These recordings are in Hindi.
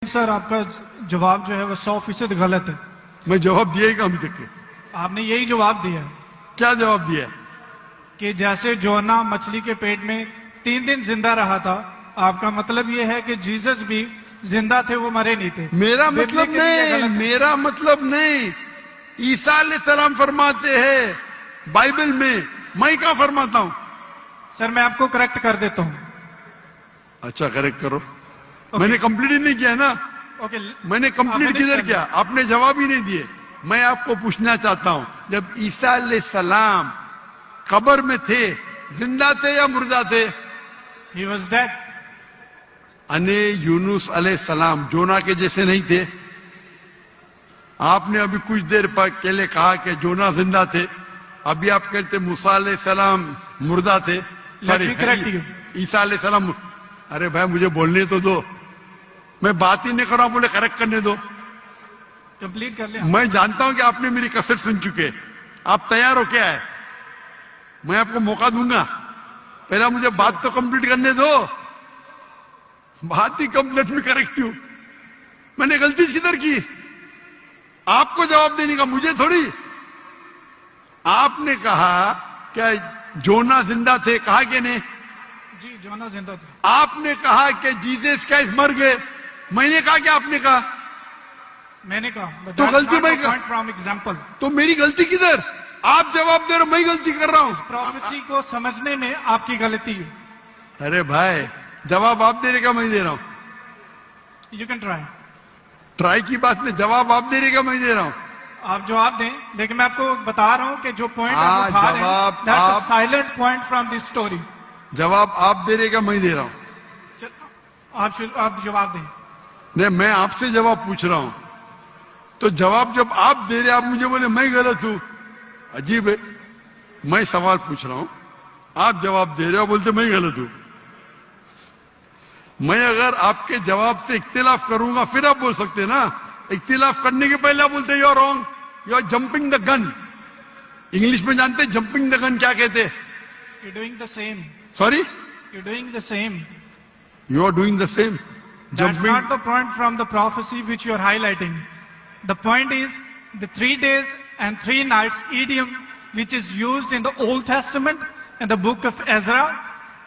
सर आपका जवाब जो है वो 100% गलत है। मैं जवाब दिया ही अभी तक के। आपने यही जवाब दिया है क्या जवाब दिया? कि जैसे जोना मछली के पेट में 3 दिन जिंदा रहा था, आपका मतलब ये है कि जीसस भी जिंदा थे, वो मरे नहीं थे। मेरा मतलब नहीं, मेरा मतलब नहीं। ईसा अलैहिस्सलाम फरमाते हैं बाइबल में, मैं क्या फरमाता हूं? सर मैं आपको करेक्ट कर देता हूं। अच्छा करेक्ट करो। मैंने कंप्लीट ही नहीं किया ना। ओके मैंने कंप्लीट किधर किया? आपने जवाब ही नहीं दिए। मैं आपको पूछना चाहता हूं, जब ईसा अलैहिस्सलाम कब्र में थे, जिंदा थे या मुर्दा थे? He was dead. अने यूनुस अलैहिस्सलाम जोना के जैसे नहीं थे? आपने अभी कुछ देर पहले कहा कि जोना जिंदा थे, अभी आप कहते मूसा अलैहिस्सलाम मुर्दा थे। ईसा अलैहिस्सलाम। अरे भाई मुझे बोलने तो दो, मैं बात ही नहीं कर रहा हूं, बोले करेक्ट करने दो। कंप्लीट कर लिया। मैं जानता हूं कि आपने मेरी कैसेट सुन चुके, आप तैयार हो क्या है? मैं आपको मौका दूंगा, पहला मुझे बात तो कंप्लीट करने दो। बात ही कंप्लीट में करेक्ट हूं। मैंने गलती किधर की? आपको जवाब देने का, मुझे थोड़ी। आपने कहा क्या जोना जिंदा थे, कहा कि नहीं? जी जोना जिंदा थे। आपने कहा कि जीसस क्राइस्ट मर गए, मैंने कहा कि आपने कहा? मैंने कहा। तो गलती मैं फ्रॉम एग्जांपल। तो मेरी गलती किधर? आप जवाब दे रहे हो, मैं गलती कर रहा हूं। प्रोफेसी को समझने में आपकी गलती है। अरे भाई जवाब आप दे रहे का मैं दे रहा हूं? You can try. ट्राई की बात में जवाब आप दे रहे का मैं दे रहा हूं? आप जवाब दें, लेकिन मैं आपको बता रहा हूं कि जो पॉइंट आप उठा रहे हैं, that's a silent point from this story. जवाब आप दे रहे का मैं दे रहा हूं? आप जवाब दें। नहीं, मैं आपसे जवाब पूछ रहा हूं, तो जवाब जब आप दे रहे, आप मुझे बोले मैं गलत हूं। अजीब है। मैं सवाल पूछ रहा हूं, आप जवाब दे रहे हो, बोलते मैं गलत हूं। मैं अगर आपके जवाब से इख्तिलाफ करूंगा फिर आप बोल सकते हैं ना। इख्तिलाफ करने के पहले आप बोलते you are wrong, you are jumping the gun. English में जानते हैं जंपिंग द गन क्या कहते हैं? You doing the same. Sorry, you doing the same. You are doing the same. That's not the point from the prophecy which you are highlighting. The point is the 3 days and 3 nights idiom which is used in the Old Testament and the book of Ezra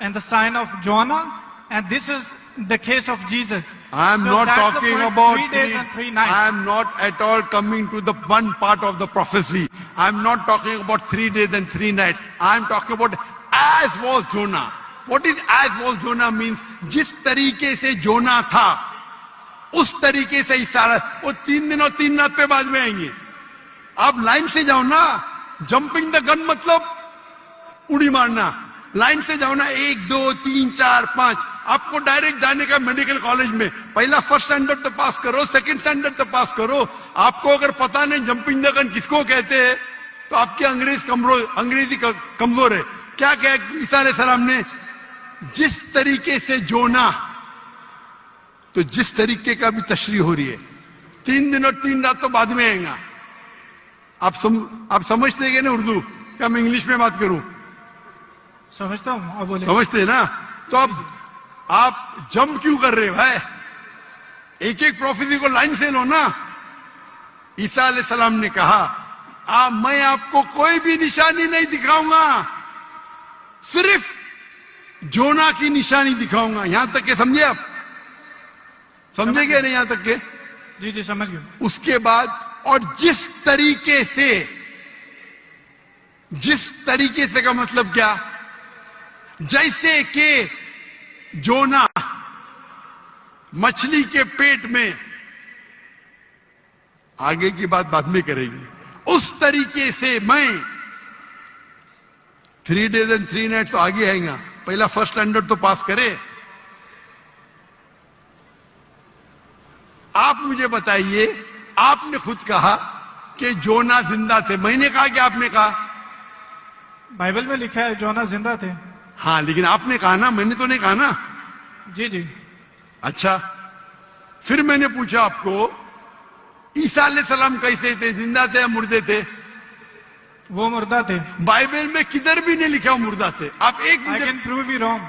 and the sign of Jonah, and this is the case of Jesus. I am So not that's the talking point, about 3 days and 3 nights. I am not at all coming to the one part of the prophecy. I am not talking about 3 days and 3 nights. I am talking about as was Jonah. What is as was Jonah means? जिस तरीके से जोना था उस तरीके से ईसा, वो 3 दिन और 3 रात पे बाद में आएंगे। आप लाइन से जाओ ना। जंपिंग द गन मतलब उड़ी मारना। लाइन से जाओ ना, 1 2 3 4 5। आपको डायरेक्ट जाने का मेडिकल कॉलेज में, पहला फर्स्ट स्टैंडर्ड तो पास करो, सेकंड स्टैंडर्ड तो पास करो। आपको अगर पता नहीं जंपिंग द गन किसको कहते हैं, तो आपकी अंग्रेजी कमजोर है। क्या कहा ईसा अलैहिस्सलाम ने? जिस तरीके से जोना, तो जिस तरीके का भी तशरीह हो रही है, 3 दिन और 3 रात तो बाद में आएगा। आप समझते हैं ना उर्दू? क्या मैं इंग्लिश में बात करूं? समझता हूं। आप बोले। समझते हैं ना? तो अब आप जंप क्यों कर रहे हो भाई? एक एक प्रोफेसी को लाइन से लो ना। ईसा अलैहिस्सलाम ने कहा मैं आपको कोई भी निशानी नहीं दिखाऊंगा, सिर्फ जोना की निशानी दिखाऊंगा। यहां तक के समझे आप? समझे क्या नहीं यहां तक के? जी जी समझ गए। उसके बाद और जिस तरीके से का मतलब क्या? जैसे कि जोना मछली के पेट में, आगे की बात बाद में करेंगे, उस तरीके से मैं 3 days and 3 nights तो आगे आएगा। पहला फर्स्ट स्टैंडर्ड तो पास करे। आप मुझे बताइए, आपने खुद कहा कि जोना जिंदा थे, मैंने कहा कि आपने कहा? बाइबल में लिखा है जोना जिंदा थे। हाँ, लेकिन आपने कहा ना, मैंने तो नहीं कहा ना। जी जी। अच्छा, फिर मैंने पूछा आपको ईसा अलैहिस्सलाम कैसे थे, जिंदा थे या मुर्दे थे? वो मुर्दा थे। बाइबल में किधर भी नहीं लिखा मुर्दा थे। आप एक I can prove you wrong.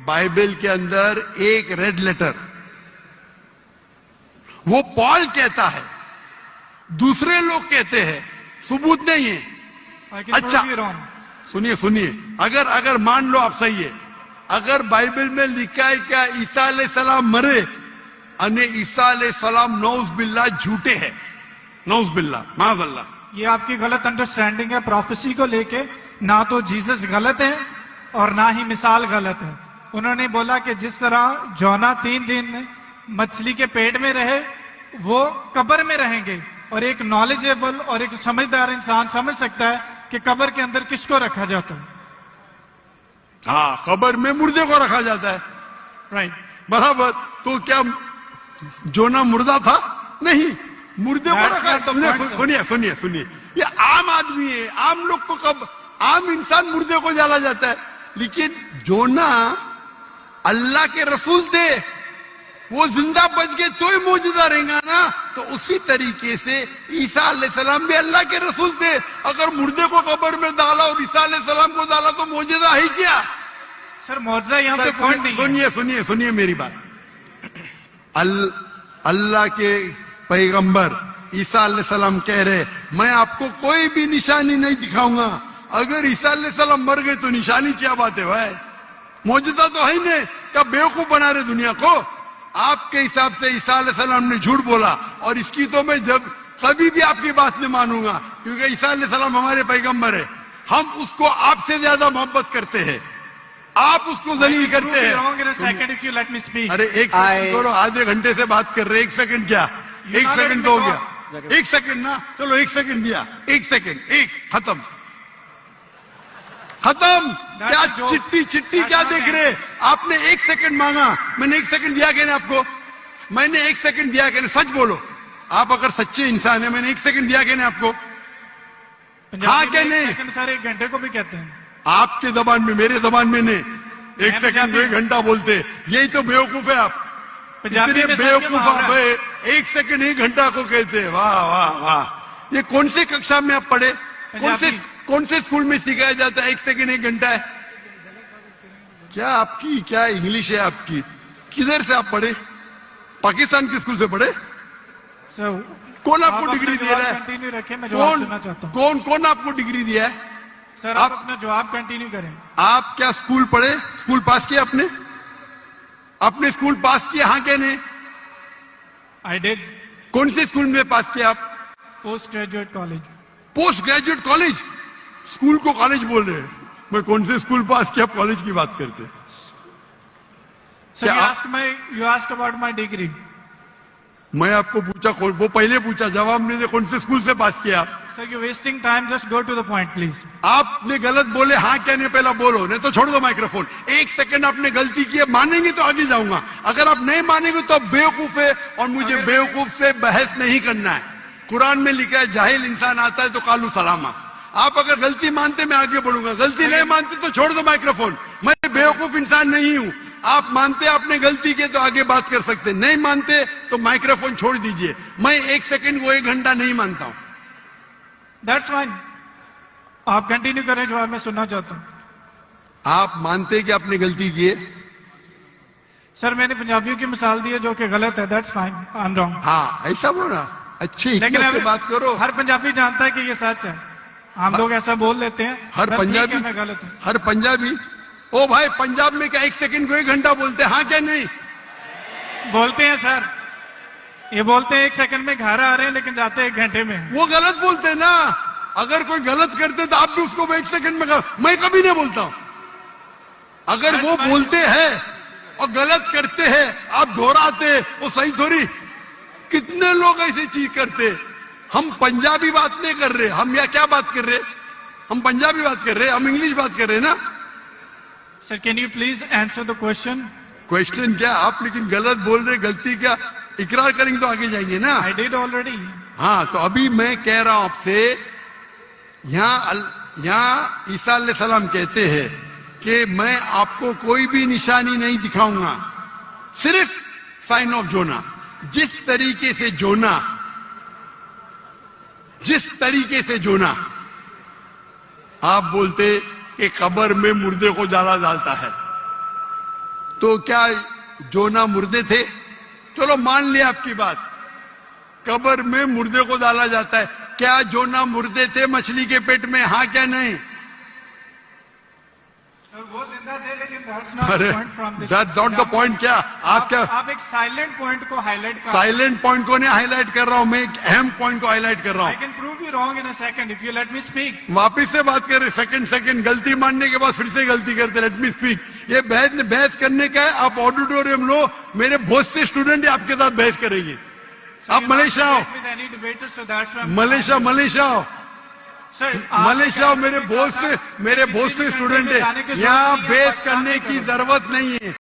Bible के अंदर एक रेड लेटर वो पॉल कहता है, दूसरे लोग कहते हैं, सबूत नहीं है। I can अच्छा, prove you wrong. सुनिए सुनिए, अगर मान लो आप सही है, अगर बाइबल में लिखा है क्या ईसा अलैहिस्सलाम मरे अने ईसा अलैहिस्सलाम नौज बिल्ला झूठे हैं, नौज बिल्ला माज़अल्लाह, ये आपकी गलत अंडरस्टैंडिंग है प्रोफेसी को लेके। ना तो जीसस गलत है और ना ही मिसाल गलत है। उन्होंने बोला कि जिस तरह जोना 3 दिन मछली के पेट में रहे, वो कब्र में रहेंगे। और एक नॉलेजेबल और एक समझदार इंसान समझ सकता है कि कब्र के अंदर किसको रखा जाता है। हाँ, कब्र में मुर्दे को रखा जाता है, राइट। बराबर। तो क्या जोना मुर्दा था? नहीं, मुर्दे को That's रखा। not the point, सुनिए सुनिए सुनिए, ये आम आदमी है, आम लोग को कब आम इंसान मुर्दे को जाला जाता है, लेकिन जोना अल्लाह के रसूल थे, वो जिंदा बच गए तो ही मौजूदा रहेगा ना। तो उसी तरीके से ईसा अलैहिस्सलाम भी अल्लाह के रसूल थे। अगर मुर्दे को कब्र में डाला और ईसा अलैहिस्सलाम को डाला तो मौजूदा है क्या? सर मौजूदा यहाँ पे पॉइंट नहीं है। सुनिए सुनिए सुनिए मेरी बात। अल्लाह के पैगंबर ईसा अलैहिस्सलाम कह रहे, मैं आपको कोई भी निशानी नहीं दिखाऊंगा। अगर ईसा अलैहिस्सलाम मर गए तो निशानी क्या बात है भाई? मौजूदा तो है ही नहीं, क्या बेवकूफ बना रहे दुनिया को? आपके हिसाब से ईसा अलैहिस्सलाम ने झूठ बोला, और इसकी तो मैं जब कभी भी आपकी बात नहीं मानूंगा, क्योंकि ईसा अलैहिस्सलाम हमारे पैगंबर है। हम उसको आपसे ज्यादा मोहब्बत करते हैं, आप उसको जलील करते हैं। अरे एक सेकंड करो, आधे घंटे से बात कर रहे, 1 सेकंड क्या? 1 सेकंड तो हो गया, 1 सेकंड ना, चलो 1 सेकंड दिया, 1 सेकंड, 1 खत्म खत्म। क्या चिट्ठी चिट्ठी क्या देख रहे? आपने 1 सेकंड मांगा, मैंने 1 सेकंड दिया क्या? आपको मैंने 1 सेकंड दिया क्या? सच बोलो, आप अगर सच्चे इंसान है, मैंने 1 सेकंड दिया क्या आपको? हाँ क्या नहीं? सर 1 घंटे को भी कहते हैं आपके जबान में, मेरे जबान में नहीं। 1 सेकंड को 1 घंटा बोलते, यही तो बेवकूफ है आप। इतने बेवकूफ आप है, 1 सेकंड 1 घंटा को कहते हैं। वाह वाह वाह, ये कौन सी कक्षा में आप पढ़े? कौन से स्कूल में सिखाया जाता है 1 सेकंड 1 घंटा है? क्या आपकी क्या इंग्लिश है आपकी? किधर से आप पढ़े? पाकिस्तान के स्कूल से पढ़े? कौन आपको डिग्री दिया है? कंटिन्यू रखें, मैं जवाब सुनना चाहता हूं। कौन आपको डिग्री दिया है? सर आप अपना जवाब कंटिन्यू करें। आप क्या स्कूल पढ़े? स्कूल पास किया आपने? आपने स्कूल पास किया? हाँ क्या नहीं? I did. कौन से स्कूल में पास किया आप? Post graduate college. Post graduate college? School को कॉलेज बोल रहे हैं। मैं कौन से स्कूल पास किया, कॉलेज की बात करते? Sir you ask about my degree. मैं आपको पूछा, वो पहले पूछा, जवाब नहीं दे, कौन से स्कूल से पास किया? Sir you wasting time, just go to the point please. आपने गलत बोले, हाँ क्या नहीं पहला बोलो, नहीं तो छोड़ दो माइक्रोफोन। 1 सेकंड आपने गलती की है, मानेंगे तो आगे जाऊंगा, अगर आप नहीं मानेंगे तो आप बेवकूफ है, और मुझे बेवकूफ से बहस नहीं करना है। कुरान में लिखा है जाहिल इंसान आता है तो कालू सलामा। आप अगर गलती मानते मैं आगे बढ़ूंगा, गलती नहीं मानते तो छोड़ दो माइक्रोफोन। मैं बेवकूफ इंसान नहीं हूं। आप मानते आपने गलती की तो आगे बात कर सकते, नहीं मानते तो माइक्रोफोन छोड़ दीजिए। मैं 1 सेकंड को 1 घंटा नहीं मानता हूं। दैट्स फाइन, आप कंटिन्यू करें, जवाब मैं सुनना चाहता हूं। आप मानते कि आपने गलती की है? सर मैंने पंजाबियों की मिसाल दी है जो कि गलत है, that's fine, I am wrong. हाँ ऐसा बोला, अच्छी हिकमत से बात करो। हर पंजाबी जानता है कि ये सच है, हम लोग ऐसा बोल लेते हैं। हर पंजाबी, मैं गलत हूं। हर पंजाबी, ओ भाई पंजाब में क्या 1 सेकंड को 1 घंटा बोलते हैं? हाँ क्या नहीं? बोलते हैं सर, ये बोलते हैं 1 सेकंड में घर आ रहे हैं, लेकिन जाते हैं 1 घंटे में। वो गलत बोलते हैं ना। अगर कोई गलत करते तो आप भी उसको 1 सेकंड में मैं कभी नहीं बोलता हूं। अगर वो बोलते हैं और गलत करते हैं, आप दोहराते, वो सही थोड़ी। कितने लोग ऐसी चीज करते। हम पंजाबी बात नहीं कर रहे, हम या क्या बात कर रहे? हम पंजाबी बात कर रहे, हम इंग्लिश बात कर रहे ना। Sir can you please answer the question? Question क्या? आप लेकिन गलत बोल रहे, गलती क्या? इकरार करेंगे तो आगे जाएंगे ना। I did already. हाँ तो अभी मैं कह रहा हूं आपसे, यहाँ ईसा अलैहिस्सलाम कहते हैं कि मैं आपको कोई भी निशानी नहीं दिखाऊंगा, सिर्फ साइन ऑफ जोना। जिस तरीके से जोना आप बोलते कि कब्र में मुर्दे को जाला डालता है, तो क्या जोना मुर्दे थे? चलो मान लिया आपकी बात, कब्र में मुर्दे को डाला जाता है। क्या जोना मुर्दे थे मछली के पेट में? हाँ क्या नहीं? वो जिंदा थे, लेकिन that's not अरे the point from this that not the point. क्या आप क्या आप एक साइलेंट पॉइंट को हाईलाइट कर साइलेंट पॉइंट को नहीं हाईलाइट कर रहा हूं, मैं एक अहम पॉइंट को हाईलाइट कर रहा आई हूं। Can prove you wrong in a second if you let me speak. वापिस से बात कर रहे, सेकंड गलती मानने के बाद फिर से गलती करते। Let me speak. ये बहस करने का है। आप ऑडिटोरियम लो, मेरे बहुत से स्टूडेंट आपके साथ बहस करेंगे। आप मलेशिया आओ, मलेशिया आओ, मलेशिया आओ। मेरे बहुत से स्टूडेंट है। यहाँ बहस करने की जरूरत नहीं है।